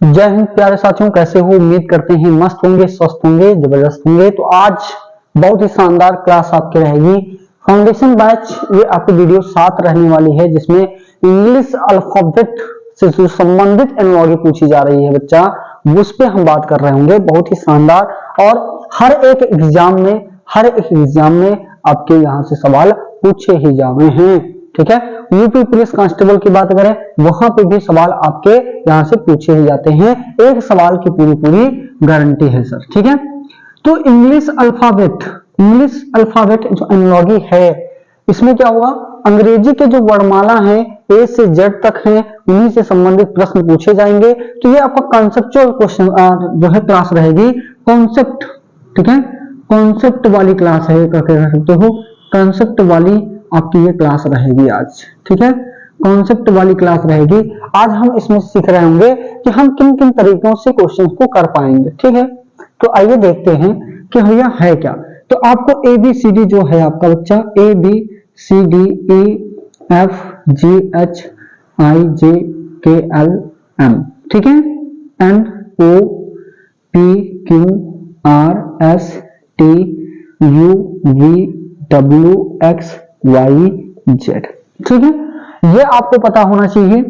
जय हिंद प्यारे साथियों, कैसे हो? उम्मीद करते हैं मस्त होंगे, स्वस्थ होंगे, जबरदस्त होंगे। तो आज बहुत ही शानदार क्लास आपकी रहेगी। फाउंडेशन बैच ये आपकी वीडियो 7 रहने वाली है, जिसमें इंग्लिश अल्फाबेट से जो संबंधित एनालॉजी पूछी जा रही है बच्चा, उस पे हम बात कर रहे होंगे। बहुत ही शानदार, और हर एक एग्जाम में आपके यहाँ से सवाल पूछे ही जा रहे हैं। ठीक है, यूपी पुलिस कांस्टेबल की बात करें, वहां पे भी सवाल आपके यहाँ से पूछे ही जाते हैं। एक सवाल की पूरी गारंटी है सर। ठीक है, तो इंग्लिश अल्फाबेट जो एनालॉजी है, इसमें क्या होगा, अंग्रेजी के जो वर्णमाला है ए से जेड तक है, उन्हीं से संबंधित प्रश्न पूछे जाएंगे। तो ये आपका कॉन्सेप्चुअल क्वेश्चन जो है क्लास रहेगी, कॉन्सेप्ट। ठीक है, कॉन्सेप्ट वाली क्लास है, कह सकते हो कॉन्सेप्ट वाली आपकी ये क्लास रहेगी आज। ठीक है, कॉन्सेप्ट वाली क्लास रहेगी आज। हम इसमें सीख रहे होंगे कि हम किन किन तरीकों से क्वेश्चन को कर पाएंगे। ठीक है, तो आइए देखते हैं कि भैया है क्या। तो आपको ABCD जो है आपका बच्चा, ABCDEFGHIJKLM, ठीक है, NOPQRSTUVWXYZ। ठीक है, ये आपको पता होना चाहिए।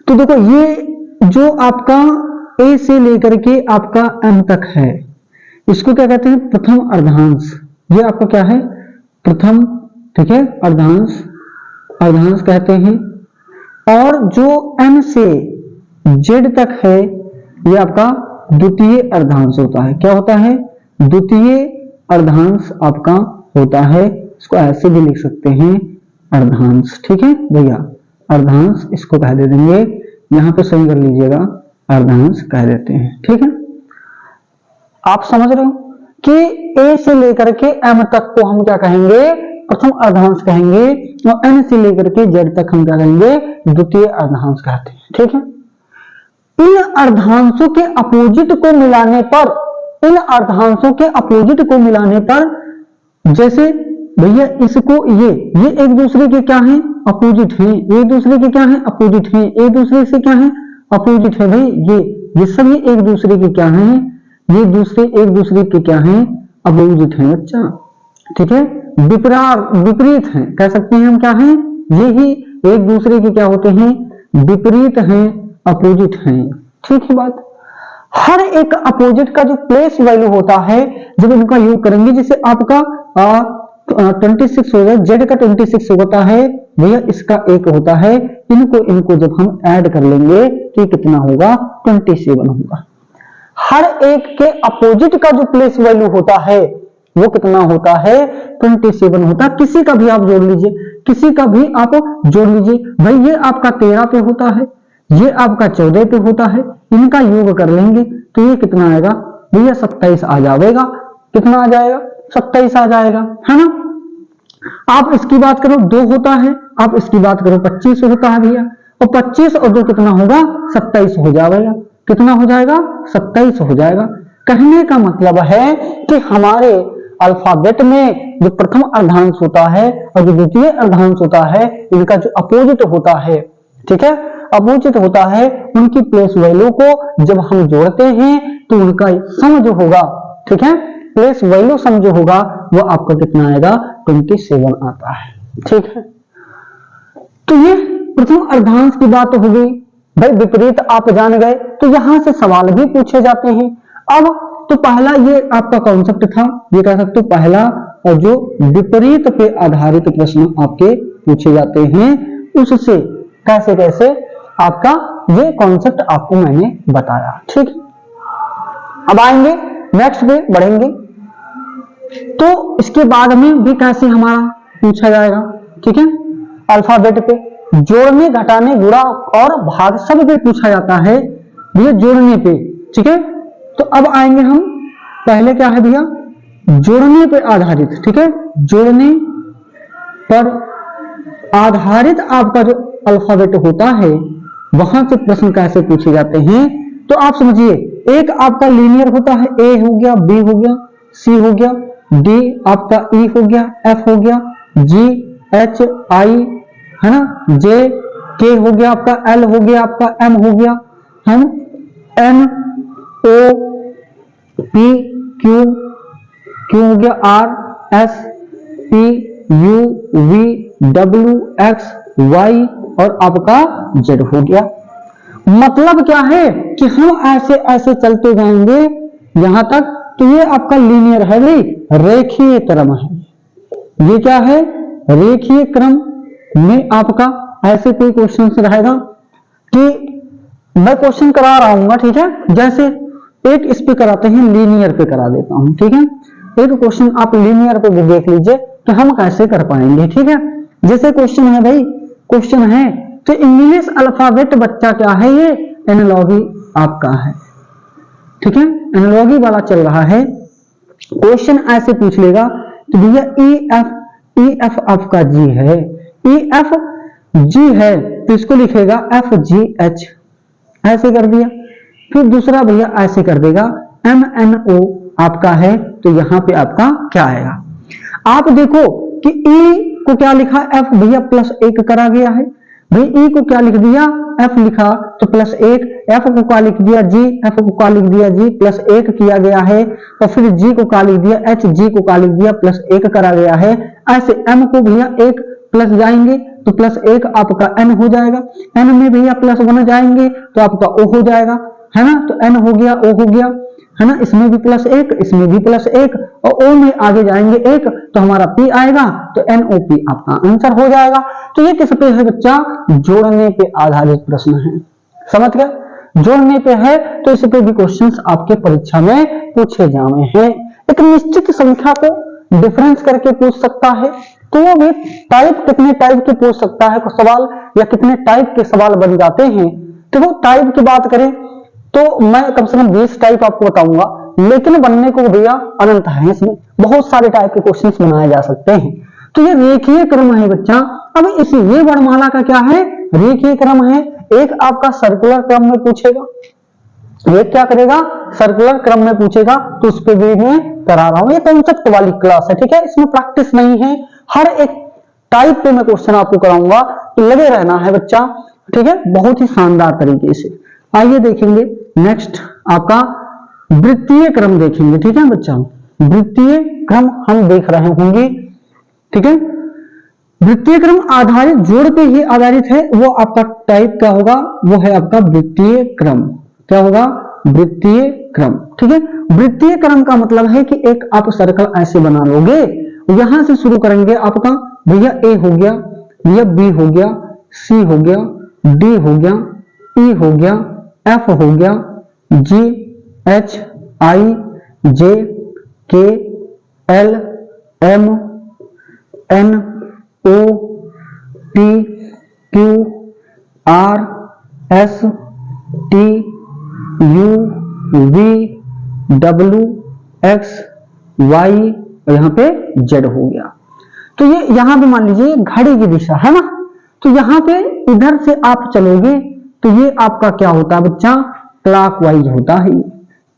तो देखो, ये जो आपका A से लेकर के आपका M तक है, इसको क्या कहते हैं, प्रथम अर्धांश। ये आपका क्या है, प्रथम। ठीक है, अर्धांश कहते हैं। और जो M से Z तक है, ये आपका द्वितीय अर्धांश होता है। क्या होता है, द्वितीय अर्धांश आपका होता है। इसको ऐसे भी लिख सकते हैं, अर्धांश। ठीक है भैया, अर्धांश इसको कह दे देंगे, यहां पे सही कर लीजिएगा, अर्धांश कह देते हैं। ठीक है, आप समझ रहे हो कि A से लेकर के M तक को हम क्या कहेंगे, प्रथम अर्धांश कहेंगे, और N से लेकर के Z तक हम क्या कहेंगे, द्वितीय अर्धांश कहते हैं। ठीक है, इन अर्धांशों के अपोजिट को मिलाने पर, जैसे भैया इसको ये एक दूसरे के क्या है, अपोजिट हैं। एक दूसरे के क्या है, अपोजिट हैं। एक दूसरे से क्या है, अपोजिट है भाई। ये सब ये एक दूसरे के क्या है, ये दूसरे एक दूसरे के क्या है, अपोजिट है बच्चा। ठीक है, विपरीत हैं, कह सकते हैं हम क्या हैं, ये ही एक दूसरे के क्या होते हैं, विपरीत हैं, अपोजिट हैं। ठीक है बात। हर एक अपोजिट का जो प्लेस वैल्यू होता है, जब इनका योग करेंगे, जैसे आपका 26 होगा, जेड का 26 होता है भैया, इसका 1 होता है। इनको जब हम ऐड कर लेंगे तो कितना होगा, 27 होगा। हर एक के अपोजिट का जो प्लेस वैल्यू होता है वो कितना होता है, 27 होता है। किसी का भी आप जोड़ लीजिए, भाई ये आपका 13 पे होता है, ये आपका 14 पे होता है, इनका योग कर लेंगे तो ये कितना आएगा भैया, 27 आ जाएगा। कितना आ जाएगा, 27 आ जाएगा, है ना। आप इसकी बात करो 2 होता है, आप इसकी बात करो 25 होता है भैया, और 25 और 2 कितना होगा, 27 हो जाएगा। कितना हो जाएगा, 27 हो जाएगा। कहने का मतलब है कि हमारे अल्फाबेट में जो प्रथम अर्धांश होता है और जो द्वितीय अर्धांश होता है, इनका जो अपोजिट होता है, ठीक है, अपोजिट होता है, उनकी प्लेस वैल्यू को जब हम जोड़ते हैं तो उनका सम जो होगा, ठीक है, प्लेस वैल्यू सम जो होगा वो आपका कितना आएगा, 27 आता है। ठीक है, तो ये प्रथम अर्धांश की बात हो गई। भाई विपरीत आप जान गए, तो यहां से सवाल भी पूछे जाते हैं। अब तो पहला ये आपका कॉन्सेप्ट था, ये कह सकते हो पहला, और जो विपरीत पे आधारित प्रश्न आपके पूछे जाते हैं, उससे कैसे आपका ये कॉन्सेप्ट आपको मैंने बताया। ठीक, अब आएंगे नेक्स्ट पे बढ़ेंगे, तो इसके बाद में भी कैसे हमारा पूछा जाएगा। ठीक है, अल्फाबेट पे जोड़ने, घटाने, गुणा और भाग सब पे पूछा जाता है भैया, जोड़ने पे। ठीक है, तो अब आएंगे हम, पहले क्या है भैया, जोड़ने पे आधारित। ठीक है, जोड़ने पर आधारित आपका जो अल्फाबेट होता है, वहां से प्रश्न कैसे पूछे जाते हैं। तो आप समझिए, एक आपका लीनियर होता है, ए हो गया, बी हो गया, सी हो गया, डी आपका ई हो गया, एफ हो गया, जी एच आई, है ना, जे के हो गया आपका, एल हो गया आपका, एम हो गया, है ना, N O P Q, Q हो गया R S T U V W X Y और आपका Z हो गया। मतलब क्या है कि हम ऐसे ऐसे चलते जाएंगे यहां तक, तो ये आपका लीनियर है भाई, रेखीय क्रम है। ये क्या है? रेखीय क्रम में आपका ऐसे कोई क्वेश्चन रहेगा कि मैं क्वेश्चन करा रहा हूँ, ठीक है, जैसे एक इस पे कराते हैं, लीनियर पे करा देता हूं, ठीक है। एक क्वेश्चन आप लीनियर पे भी देख लीजिए कि हम कैसे कर पाएंगे, ठीक है। जैसे क्वेश्चन है भाई, क्वेश्चन है तो इंग्लिश अल्फाबेट बच्चा क्या है, ये एनालॉगी आपका है, ठीक है, एनालॉगी वाला चल रहा है। क्वेश्चन ऐसे पूछ लेगा तो भैया ई एफ आपका जी है, ई एफ जी है तो इसको लिखेगा एफ जी एच, ऐसे कर दिया। फिर दूसरा भैया ऐसे कर देगा एम एन ओ आपका है, तो यहां पे आपका क्या आएगा? आप देखो कि ई को क्या लिखा, एफ भैया +1 करा गया है भाई, ई को क्या लिख दिया, एफ लिखा तो +1, एफ को क्या लिख दिया जी, एफ को क्या लिख दिया जी, +1 किया गया है। और फिर जी को क्या लिख दिया, एच जी को क्या लिख दिया, +1 करा गया है। ऐसे एम को भैया 1 प्लस जाएंगे तो +1 आपका एन हो जाएगा, एन में भैया +1 जाएंगे तो आपका ओ हो जाएगा, है ना, तो एन हो गया, ओ हो गया, है ना, इसमें भी +1, इसमें भी +1 और ओ में आगे जाएंगे 1 तो हमारा पी आएगा, तो NOP आपका आंसर हो जाएगा। तो ये किस पे है बच्चा? जोड़ने पे आधारित प्रश्न है, समझ गए? जोड़ने पे है तो इस पे भी क्वेश्चंस आपके परीक्षा में पूछे जाने हैं। एक निश्चित संख्या को डिफरेंस करके पूछ सकता है, तो वो भी टाइप कितने टाइप के पूछ सकता है सवाल, या कितने टाइप के सवाल बन जाते हैं। तो वो टाइप की बात करें तो मैं कम से कम 20 टाइप आपको बताऊंगा, लेकिन बनने को भैया अनंत है, इसमें बहुत सारे टाइप के क्वेश्चंस बनाए जा सकते हैं। तो ये रेखीय क्रम है बच्चा। अब इसी ये वर्णमाला का क्या है? रेखीय क्रम है। एक आपका सर्कुलर क्रम में पूछेगा, ये क्या करेगा, सर्कुलर क्रम में पूछेगा, तो उस पर भी मैं करा रहा हूं। ये कॉन्सेप्ट वाली क्लास है, ठीक है, इसमें प्रैक्टिस नहीं है, हर एक टाइप पे मैं क्वेश्चन आपको कराऊंगा, तो लगे रहना है बच्चा, ठीक है, बहुत ही शानदार तरीके से। आइए देखेंगे नेक्स्ट आपका वृत्तीय क्रम देखेंगे, ठीक है बच्चा, वृत्तीय क्रम हम देख रहे होंगे, ठीक है। वृत्तीय क्रम आधारित, जोड़ पे ही आधारित है, वो आपका टाइप क्या होगा, वो है आपका वृत्तीय क्रम। क्या होगा? वृत्तीय क्रम, ठीक है। वृत्तीय क्रम का मतलब है कि एक आप सर्कल ऐसे बना लोगे, यहां से शुरू करेंगे आपका भैया ए हो गया, भैया बी हो गया, सी हो गया, डी हो गया, ई हो गया, एफ हो गया, जी H I J K L M N O P Q R S T U V W X Y और यहाँ पे जेड हो गया। तो ये यहाँ पे मान लीजिए घड़ी की दिशा है ना, तो यहाँ पे इधर से आप चलोगे तो ये आपका क्या होता है बच्चा? क्लॉकवाइज होता है।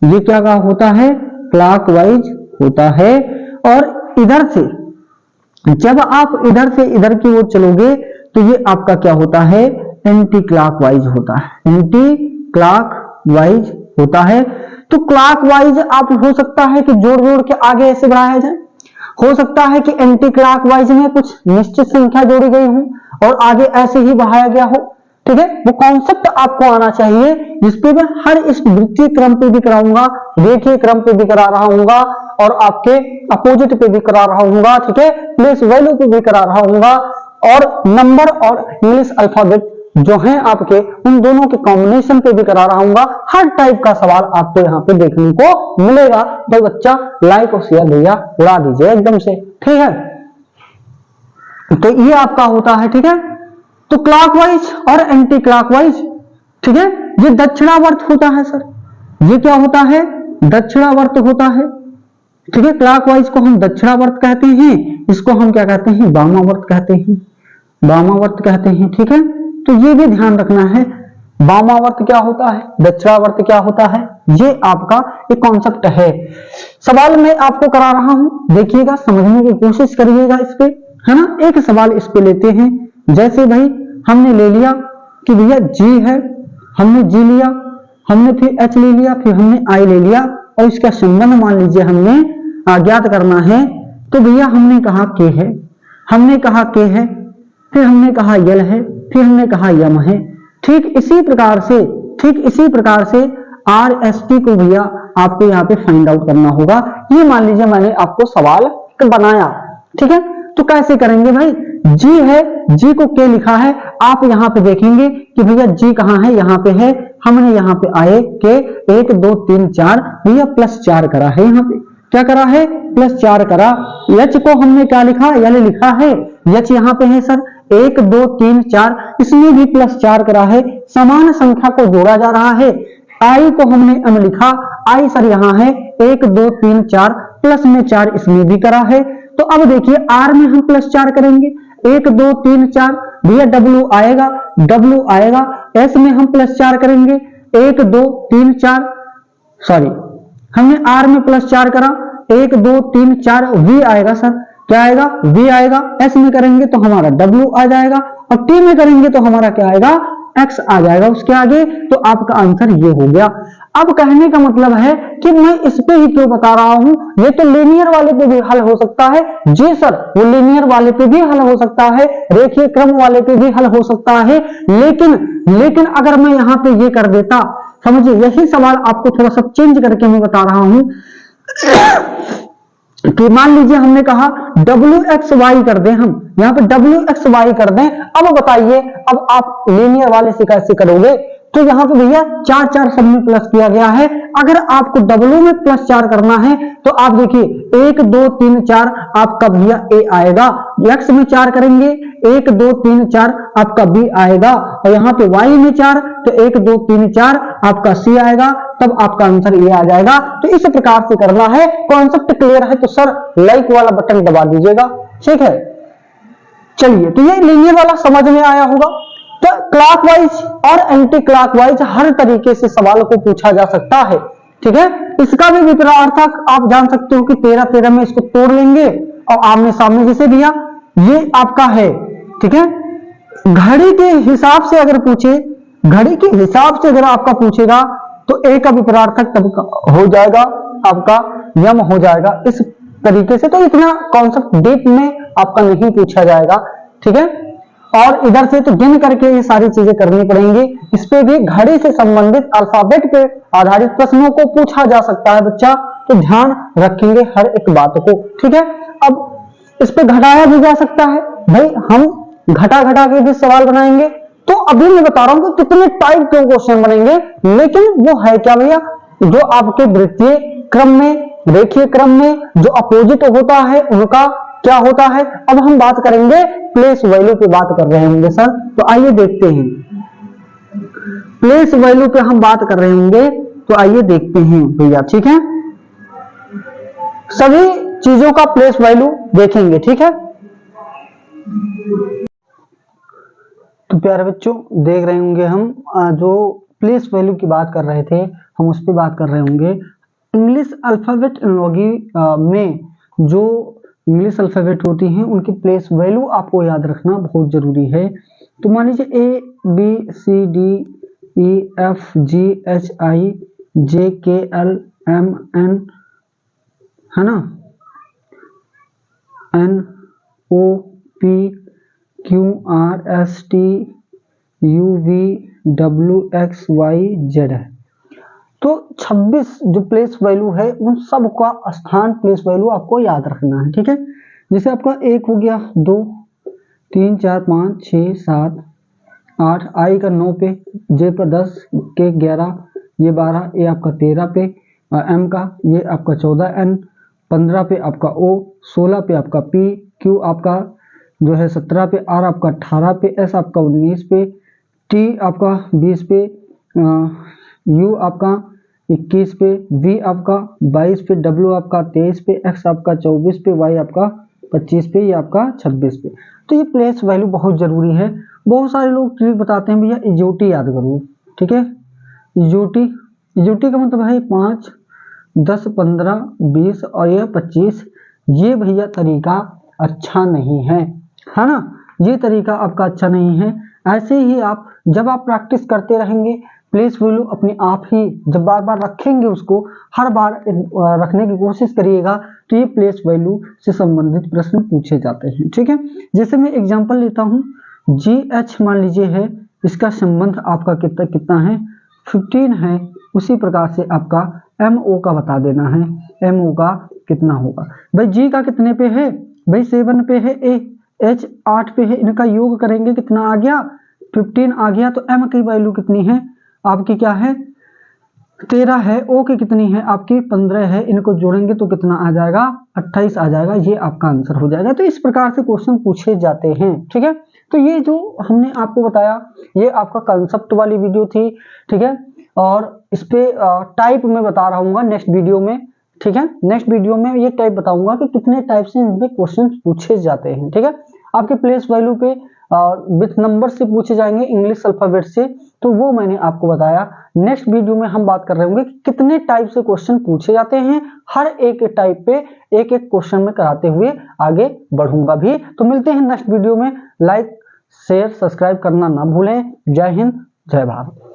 ये क्या होता है? क्लॉकवाइज होता है। और इधर से जब आप इधर से इधर की ओर चलोगे तो ये आपका क्या होता है? एंटी क्लॉकवाइज होता है, एंटी क्लॉकवाइज होता है। तो क्लॉकवाइज आप हो सकता है कि जोड़ जोड़ के आगे ऐसे बढ़ाया जाए, हो सकता है कि एंटी क्लॉकवाइज में कुछ निश्चित संख्या जोड़ी गई हो और आगे ऐसे ही बढ़ाया गया हो, ठीक है। वो कॉन्सेप्ट आपको आना चाहिए, जिसपे मैं हर इस वृत्तीय क्रम पे भी कराऊंगा, रेखीय क्रम पे भी करा रहा हूंगा और आपके अपोजिट पे भी करा रहा हूंगा, ठीक है, प्लेस वैल्यू पे भी करा रहा हूंगा और नंबर और इंग्लिश अल्फाबेट जो हैं आपके, उन दोनों के कॉम्बिनेशन पे भी करा रहा हूंगा। हर टाइप का सवाल आपको यहाँ पे देखने को मिलेगा। तो बच्चा लाइक और शेयर भैया उड़ा दीजिए एकदम से, ठीक है। तो ये आपका होता है, ठीक है। तो क्लॉकवाइज और एंटी क्लॉकवाइज, ठीक है, ये दक्षिणावर्त होता है सर। ये क्या होता है? दक्षिणावर्त होता है, ठीक है। क्लॉकवाइज को हम दक्षिणावर्त कहते हैं, इसको हम क्या कहते हैं? वामावर्त कहते हैं, वामावर्त कहते हैं, ठीक है। तो ये भी ध्यान रखना है, वामावर्त क्या होता है, दक्षिणावर्त क्या होता है, ये आपका एक कॉन्सेप्ट है। सवाल मैं आपको करा रहा हूं, देखिएगा, समझने की कोशिश करिएगा इस पे, है ना। एक सवाल इस पे लेते हैं, जैसे भाई हमने ले लिया कि भैया जी है, हमने जी लिया, हमने फिर h ले लिया, फिर हमने i ले लिया और इसका संबंध मान लीजिए हमने ज्ञात करना है। तो भैया हमने कहा k है, हमने कहा k है, फिर हमने कहा l है, फिर हमने कहा m है। ठीक इसी प्रकार से आर एस टी को भैया आपको यहाँ पे फाइंड आउट करना होगा। ये मान लीजिए मैंने आपको सवाल बनाया, ठीक है। तो कैसे करेंगे भाई, जी है, जी को के लिखा है, आप यहाँ पे देखेंगे कि भैया जी कहाँ है, यहाँ पे है। हमने यहाँ पे आए के 1 2 3 4 भैया +4 करा है, यहाँ पे क्या करा है, +4 करा। एच को हमने क्या लिखा, एल लिखा है, एच यहाँ पे है सर 1 2 3 4, इसमें भी +4 करा है। समान संख्या को जोड़ा जा रहा है। आई को हमने m लिखा, आई सर यहाँ है 1 2 3 4 प्लस में 4 इसमें भी करा है। तो अब देखिए आर में हम +4 करेंगे, 1 2 3 4 भैया W आएगा, एस में हम +4 करेंगे, 1 2 3 4 सॉरी हमने आर में +4 करा, 1 2 3 4 V आएगा सर, क्या आएगा, V आएगा। एस में करेंगे तो हमारा W आ जाएगा और टी में करेंगे तो हमारा क्या आएगा, x आ जाएगा उसके आगे। तो आपका आंसर ये हो गया। अब कहने का मतलब है कि मैं इस पे ही क्यों बता रहा हूं, ये तो लीनियर वाले पे भी हल हो सकता है। जी सर, वो लीनियर वाले पे भी हल हो सकता है, रेखीय क्रम वाले पे भी हल हो सकता है, लेकिन अगर मैं यहाँ पे ये कर देता, समझिए यही सवाल आपको थोड़ा सा चेंज करके मैं बता रहा हूं कि मान लीजिए हमने कहा WXY कर दें, हम यहाँ पे WXY कर दें। अब बताइए, अब आप लीनियर वाले से कैसे करोगे, तो यहाँ पे भैया 4 4 सब में प्लस किया गया है। अगर आपको W में +4 करना है तो आप देखिए 1 2 3 4 आपका भैया A आएगा, X में 4 करेंगे 1 2 3 4 आपका B आएगा, और यहाँ पे Y में 4 तो 1 2 3 4 आपका C आएगा, तब आपका आंसर ये आ जाएगा। तो इस प्रकार से करना है। कॉन्सेप्ट क्लियर है तो सर लाइक वाला बटन दबा दीजिएगा, ठीक है। चलिए, तो ये लीनियर वाला समझ में आया होगा। तो क्लॉकवाइज और एंटी क्लॉकवाइज हर तरीके से सवाल को पूछा जा सकता है, ठीक है। इसका भी विपरीतार्थक आप जान सकते हो कि 13 13 में इसको तोड़ लेंगे और आमने सामने जैसे भैया ये आपका है, ठीक है। घड़ी के हिसाब से अगर पूछे, घड़ी के हिसाब से अगर आपका पूछेगा तो ए का विपरीतार्थक तब हो जाएगा आपका यम हो जाएगा इस तरीके से। तो इतना कॉन्सेप्ट डीप में आपका नहीं पूछा जाएगा, ठीक है। और इधर से तो गिन करके ये सारी चीजें करनी पड़ेंगी। इस पे भी घड़ी से संबंधित अल्फाबेट पे आधारित प्रश्नों को पूछा जा सकता है बच्चा, तो ध्यान रखेंगे हर एक बात को, ठीक है। अब इस पे घटाया भी जा सकता है भाई, हम घटा के भी सवाल बनाएंगे। तो अभी मैं बता रहा हूं कि कितने टाइप के क्वेश्चन बनेंगे, लेकिन वो है क्या भैया, जो आपके वृत्तीय क्रम में, रेखीय क्रम में जो अपोजिट होता है उनका क्या होता है। अब हम बात करेंगे प्लेस वैल्यू पे बात कर रहे होंगे सर, तो आइए देखते हैं। प्लेस वैल्यू पे हम बात कर रहे होंगे, तो आइए देखते हैं भैया, ठीक है। सभी चीजों का प्लेस वैल्यू देखेंगे, ठीक है। तो प्यारे बच्चों देख रहे होंगे हम जो प्लेस वैल्यू की बात कर रहे थे, हम उस पर बात कर रहे होंगे। इंग्लिश अल्फाबेट एनालॉजी में जो इंग्लिश अल्फाबेट होती हैं उनकी प्लेस वैल्यू आपको याद रखना बहुत जरूरी है। तो मान लीजिए A B C D E F G H I J K L M N है ना, N O P Q R S T U V W X Y Z है। तो 26 जो प्लेस वैल्यू है उन सब का स्थान प्लेस वैल्यू आपको याद रखना है, ठीक है। जैसे आपका 1 हो गया, 2 3 4 5 6 7 8, आई का 9 पे, जे पर 10, के 11, ये 12, ये आपका 13 पे, एम का ये आपका 14, एन 15 पे आपका ओ, 16 पे आपका पी, क्यू आपका जो है 17 पे, आर आपका 18 पे, एस आपका 19 पे, टी आपका 20 पे, यू आपका 21 पे, वी आपका 22 पे, डब्ल्यू आपका 23 पे, एक्स आपका 24 पे, वाई आपका 25 पे, ये आपका 26 पे। तो ये प्लेस वैल्यू बहुत जरूरी है। बहुत सारे लोग ट्रिक बताते हैं भैया इजोटी याद करो, ठीक है। इजोटी का मतलब है 5 10 15 20 और ये 25। ये भैया तरीका अच्छा नहीं है ना, ये तरीका आपका अच्छा नहीं है। ऐसे ही आप जब आप प्रैक्टिस करते रहेंगे प्लेस वैल्यू अपने आप ही जब बार बार रखेंगे, उसको हर बार रखने की कोशिश करिएगा, तो ये प्लेस वैल्यू से संबंधित प्रश्न पूछे जाते हैं। ठीक है, जैसे मैं एग्जांपल लेता हूं, GH मान लीजिए है, इसका संबंध आपका कितना है, 15 है। उसी प्रकार से आपका MO का बता देना है, MO का कितना होगा। भाई G का कितने पे है, भाई 7 पे है, H 8 पे है, इनका योग करेंगे कितना आ गया, 15 आ गया। तो M की वैल्यू कितनी है आपकी, क्या है 13 है। O की कितनी है आपकी 15 है, इनको जोड़ेंगे तो कितना आ जाएगा 28 आ जाएगा, ये आपका आंसर हो जाएगा। तो इस प्रकार से क्वेश्चन पूछे जाते हैं। ठीक है, तो ये जो हमने आपको बताया ये आपका कंसेप्ट वाली वीडियो थी। ठीक है, और इस पे टाइप में बता रहा हूँ नेक्स्ट वीडियो में। ठीक है, नेक्स्ट वीडियो में ये टाइप बताऊंगा कि कितने टाइप से इनमें क्वेश्चन पूछे जाते हैं। ठीक है, आपके प्लेस वैल्यू पे विथ नंबर से पूछे जाएंगे, इंग्लिश अल्फाबेट से, तो वो मैंने आपको बताया। नेक्स्ट वीडियो में हम बात कर रहे होंगे कि कितने टाइप से क्वेश्चन पूछे जाते हैं, हर एक टाइप पे एक एक क्वेश्चन में कराते हुए आगे बढ़ूंगा भी। तो मिलते हैं नेक्स्ट वीडियो में। लाइक शेयर सब्सक्राइब करना ना भूलें। जय हिंद, जय भारत।